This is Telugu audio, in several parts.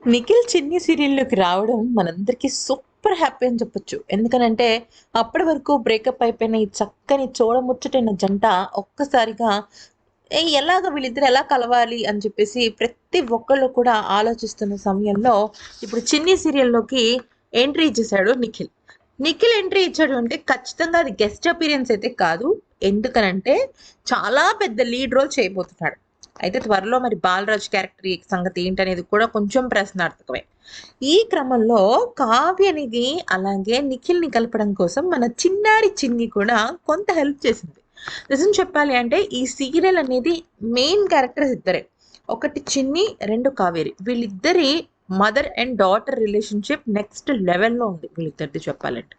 నిఖిల్ చిన్ని సీరియల్‌లోకి రావడం మనందరికీ సూపర్ హ్యాపీ అని చెప్పొచ్చు. ఎందుకనంటే, అప్పటి వరకు బ్రేకప్ అయిపోయిన ఈ చక్కని చూడముచ్చటైన జంట ఒక్కసారిగా ఎలాగ వీళ్ళిద్దరు ఎలా కలవాలి అని చెప్పేసి ప్రతి ఒక్కళ్ళు కూడా ఆలోచిస్తున్న సమయంలో, ఇప్పుడు చిన్ని సీరియల్‌లోకి ఎంట్రీ ఇచ్చేసాడు నిఖిల్. నిఖిల్ ఎంట్రీ ఇచ్చాడు అంటే ఖచ్చితంగా అది గెస్ట్ అపియరెన్స్ అయితే కాదు. ఎందుకనంటే, చాలా పెద్ద లీడ్ రోల్ చేయబోతున్నాడు. అయితే త్వరలో మరి బాలరాజ్ క్యారెక్టర్ సంగతి ఏంటనేది కూడా కొంచెం ప్రశ్నార్థకమే. ఈ క్రమంలో కావ్యనిది అలాగే నిఖిల్‌ని కలపడం కోసం మన చిన్నారి చిన్ని కూడా కొంత హెల్ప్ చేసింది. నిజం చెప్పాలి అంటే ఈ సీరియల్ అనేది మెయిన్ క్యారెక్టర్స్ ఇద్దరే. ఒకటి చిన్ని, 2 కావేరి. వీళ్ళిద్దరి mother and daughter relationship next లెవెల్‌లో ఉంది వీళ్ళిద్దరిది చెప్పాలంటే.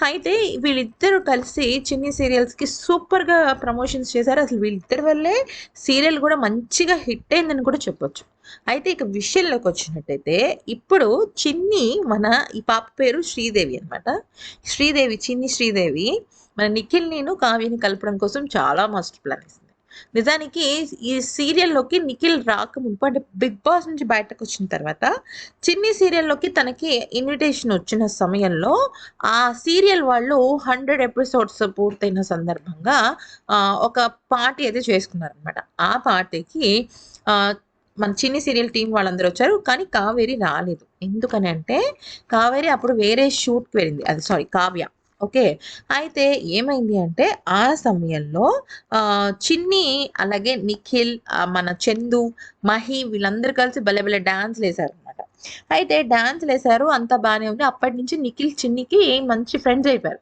అయితే వీళ్ళిద్దరూ కలిసి చిన్ని సీరియల్స్‌కి సూపర్‌గా ప్రమోషన్స్ చేశారు. అసలు వీళ్ళిద్దరి వల్లే సీరియల్ గూడా మంచిగా హిట్ అయిందని కూడా చెప్పొచ్చు. అయితే ఇక విషయంలోకొచ్చినట్టయితే ఇప్పుడు చిన్ని ఈ పాప పేరు శ్రీదేవి అనమాట. చిన్ని శ్రీదేవి మన నిఖిల్‌నిను, కావ్యని కలపడం కోసం చాలా మాస్టర్ ప్లాన్ ఏసింది. నిజానికి ఈ సీరియల్‌లోకి నిఖిల్ రాకమునుపు అంటే 'బిగ్ బాస్' నుంచి బయటకొచ్చిన తర్వాత చిన్ని సీరియల్‌లోకి తనకి ఇన్విటేషన్ వచ్చిన సమయంలో ఆ సీరియల్ వాళ్ళు 100 ఎపిసోడ్స్ పూర్తయిన సందర్భంగా ఒక పార్టీ అయితే చేసుకున్నారనమాట. ఆ పార్టీకి ఆహ్, మన చిన్ని సీరియల్ టీమ్ వాళ్ళందరూ వచ్చారు. కానీ కావేరి రాలేదు. ఎందుకని అంటే కావేరి అప్పుడు వేరే షూట్‌కి వెళ్ళింది. కావ్య. ఓకే. అయితే ఏమైంది అంటే ఆ సమయంలో చిన్ని అలాగే నిఖిల్, మన చందు, మహి వీళ్ళందరూ కలిసి భలే భలే డాన్స్‌లేసారనమాట. అయితే డాన్స్‌లేసారు అంతా బానే ఉంది. అప్పటినుంచి నిఖిల్, చిన్నికి మంచి ఫ్రెండ్స్ అయిపోయారు.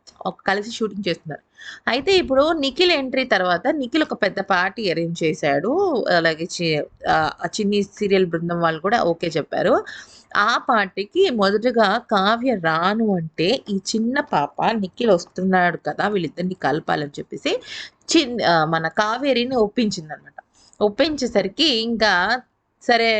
కలిసి షూటింగ్ చేస్తున్నారు. అయితే ఇప్పుడు నిఖిల్ ఎంట్రీ తర్వాత నిఖిల్ ఒక పెద్ద పార్టీ అరేంజ్ చేశాడు. అలాగే చిన్ని సీరియల్ బృందం వాళ్ళు కూడా ఓకే చెప్పారు. ఆ పార్టీకి మొదటగా కావ్య రాను అంటే, ఈ చిన్న పాప నిఖిల్ వస్తున్నాడు కదా! వీళ్ళిద్దరిని కలపాలని చెప్పేసి మన కావేరిని ఒప్పించిందనమాట. ఒప్పించేసరికి ఇంకా సరే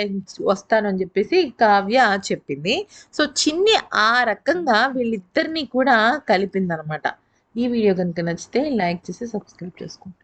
వస్తానని జెప్పేసి కావ్య చెప్పింది. సో, చిన్ని ఆ రకంగా వీళ్ళిద్దరిని కూడా కలిపిందనమాట. ఈ వీడియో గనుక నచ్చితే లైక్ చేసి సబ్స్క్రైబ్ చేసుకోండి.